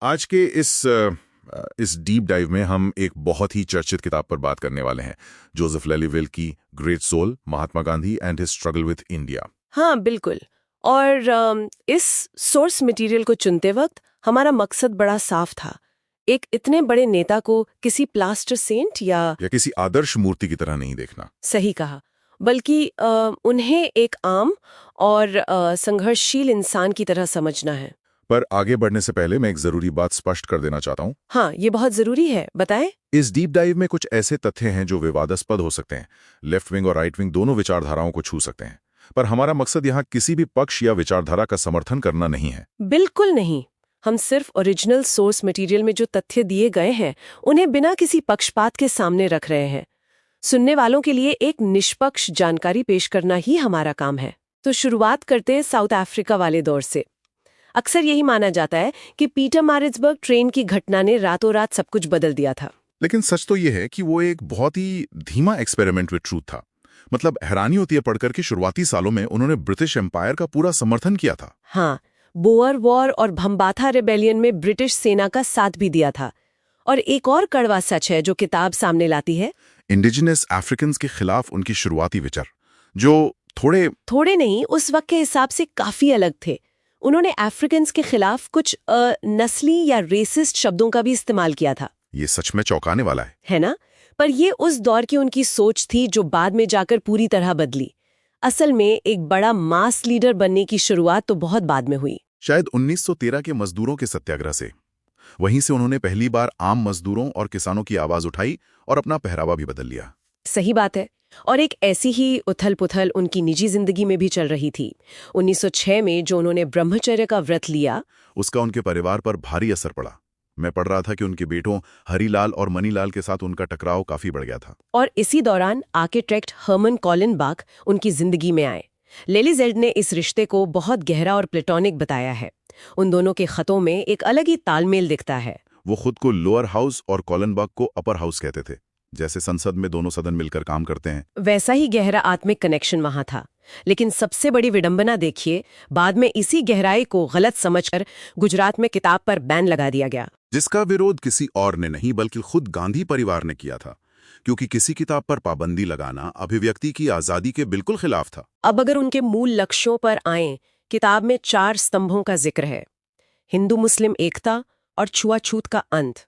आज के इस डीप डाइव में हम एक बहुत ही चर्चित किताब पर बात करने वाले हैं, जोसेफ लेलीवेल की great soul, Mahatma Gandhi and his struggle with India. हाँ, बिल्कुल। और इस सोर्स मटेरियल को चुनते वक्त हमारा मकसद बड़ा साफ था। एक इतने बड़े नेता को किसी प्लास्टर सेंट या किसी आदर्श मूर्ति की तरह नहीं देखना। सही कहा, बल्कि उन्हें एक आम और संघर्षशील इंसान की तरह समझना है। पर आगे बढ़ने से पहले मैं एक जरूरी बात स्पष्ट कर देना चाहता हूँ। हाँ, ये बहुत जरूरी है, बताएं। इस डीप डाइव में कुछ ऐसे तथ्य हैं जो विवादास्पद हो सकते हैं। लेफ्ट विंग और राइट विंग दोनों विचारधाराओं को छू सकते हैं, पर हमारा मकसद यहाँ किसी भी पक्ष या विचारधारा का समर्थन करना नहीं है। बिल्कुल नहीं। हम सिर्फ ओरिजिनल सोर्स मटेरियल में जो तथ्य दिए गए हैं उन्हें बिना किसी पक्षपात के सामने रख रहे हैं। सुनने वालों के लिए एक निष्पक्ष जानकारी पेश करना ही हमारा काम है। तो शुरुआत करते हैं साउथ अफ्रीका वाले दौर से। अक्सर यही माना जाता है कि पीटर मैरिट्सबर्ग ट्रेन की घटना ने रातों रात सब कुछ बदल दिया था। लेकिन सच तो यह है कि वो एक बहुत ही धीमा एक्सपेरिमेंट विद ट्रूथ था। मतलब हैरानी होती है पढ़कर कि शुरुआती सालों में उन्होंने ब्रिटिश एम्पायर का पूरा समर्थन किया था। हाँ, बोअर वॉर और भम्बाथा रिबेलियन में ब्रिटिश सेना का साथ भी दिया था। और एक और कड़वा सच है जो किताब सामने लाती है, इंडिजिनस अफ्रीकन्स के खिलाफ उनकी शुरुआती विचार, जो थोड़े नहीं, उस वक्त के हिसाब से काफी अलग थे। उन्होंने अफ्रीकन्स के खिलाफ कुछ नस्ली या रेसिस्ट शब्दों का भी इस्तेमाल किया था। ये सच में चौंकाने वाला है ना? पर ये उस दौर की उनकी सोच थी जो बाद में जाकर पूरी तरह बदली। असल में एक बड़ा मास लीडर बनने की शुरुआत तो बहुत बाद में हुई, शायद 1913 के मजदूरों के सत्याग्रह से। वहीं से उन्होंने पहली बार आम मजदूरों और किसानों की आवाज उठाई और अपना पहरावा भी बदल लिया। सही बात है। और एक ऐसी ही उथल-पुथल उनकी निजी जिंदगी में भी चल रही थी। 1906 में जो उन्होंने ब्रह्मचर्य का व्रत लिया, उसका उनके परिवार पर भारी असर पड़ा। मैं पढ़ रहा था कि उनके बेटों हरीलाल और मनीलाल के साथ उनका टकराव काफी बढ़ गया था। और इसी दौरान आर्किटेक्ट हर्मन कॉलिनबाख उनकी जिंदगी में आए। लेलीवेल ने इस रिश्ते को बहुत गहरा और प्लेटोनिक बताया है। उन दोनों के खतों में एक अलग ही तालमेल दिखता है। वो खुद को लोअर हाउस और कॉलिनबाख को अपर हाउस कहते थे, जैसे संसद में दोनों सदन मिलकर काम करते हैं। वैसा ही गहरा आत्मिक कनेक्शन वहां था। लेकिन सबसे बड़ी विडंबना देखिए, बाद में इसी गहराई को गलत समझकर गुजरात में किताब पर बैन लगा दिया गया, जिसका विरोध किसी और ने नहीं बल्कि खुद गांधी परिवार ने किया था, क्योंकि किसी किताब पर पाबंदी लगाना अभिव्यक्ति की आजादी के बिल्कुल खिलाफ था। अब अगर उनके मूल लक्ष्यों पर आएं, किताब में 4 स्तंभों का जिक्र है: हिंदू मुस्लिम एकता और छुआछूत का अंत,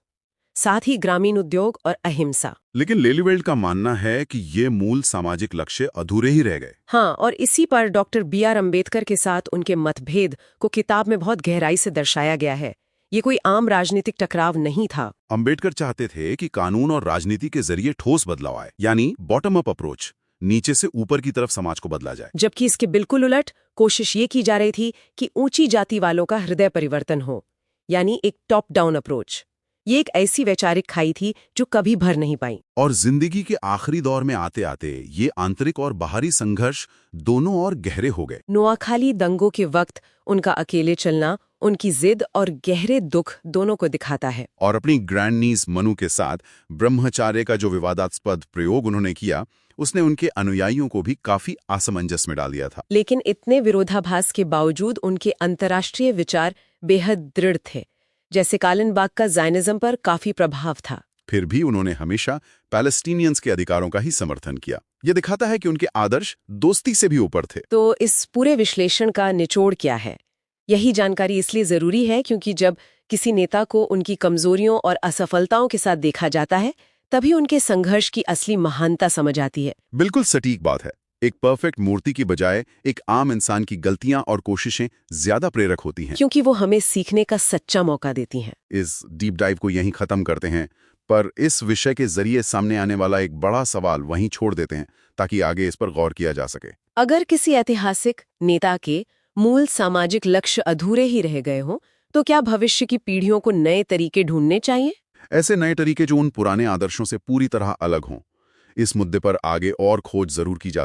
साथ ही ग्रामीण उद्योग और अहिंसा। लेकिन लेलीवेल का मानना है कि ये मूल सामाजिक लक्ष्य अधूरे ही रह गए। हाँ, और इसी पर डॉक्टर B.R. अम्बेडकर के साथ उनके मतभेद को किताब में बहुत गहराई से दर्शाया गया है। ये कोई आम राजनीतिक टकराव नहीं था। अम्बेडकर चाहते थे कि कानून और राजनीति के जरिए ठोस बदलाव आए, यानी बॉटम अप अप्रोच, नीचे से ऊपर की तरफ समाज को बदला जाए। जबकि इसके बिल्कुल उलट कोशिश ये की जा रही थी कि ऊंची जाति वालों का हृदय परिवर्तन हो, यानी एक टॉप डाउन अप्रोच। ये एक ऐसी वैचारिक खाई थी जो कभी भर नहीं पाई। और जिंदगी के आखिरी दौर में आते आते ये आंतरिक और बाहरी संघर्ष दोनों और गहरे हो गए। नोआखाली दंगों के वक्त उनका अकेले चलना उनकी जिद और गहरे दुख दोनों को दिखाता है। और अपनी ग्रैंड नीज मनु के साथ ब्रह्मचार्य का जो विवादास्पद प्रयोग उन्होंने किया, उसने उनके अनुयायियों को भी काफी असमंजस में डाल दिया था। लेकिन इतने विरोधाभास के बावजूद उनके अंतर्राष्ट्रीय विचार बेहद दृढ़ थे। जैसे कॉलिनबाख का ज़ायनिज़्म पर काफी प्रभाव था। फिर भी उन्होंने हमेशा पैलेस्टीनियंस के अधिकारों का ही समर्थन किया। यह दिखाता है कि उनके आदर्श दोस्ती से भी ऊपर थे। तो इस पूरे विश्लेषण का निचोड़ क्या है? यही जानकारी इसलिए जरूरी है क्योंकि जब किसी नेता को उनकी कमजोरियों और असफलताओं के साथ देखा जाता है, तभी उनके संघर्ष की असली महानता समझ आती है। बिल्कुल सटीक बात है। एक परफेक्ट मूर्ति की बजाय एक आम इंसान की गलतियां और कोशिशें ज्यादा प्रेरक होती हैं, क्योंकि वो हमें सीखने का सच्चा मौका देती हैं। इस डीप डाइव को यहीं खत्म करते हैं, पर इस विषय के जरिए सामने आने वाला एक बड़ा सवाल वहीं छोड़ देते हैं ताकि आगे इस पर गौर किया जा सके। अगर किसी ऐतिहासिक नेता के मूल सामाजिक लक्ष्य अधूरे ही रह गए हों, तो क्या भविष्य की पीढ़ियों को नए तरीके ढूंढने चाहिए? ऐसे नए तरीके जो उन पुराने आदर्शों से पूरी तरह अलग हों। इस मुद्दे पर आगे और खोज जरूर की जा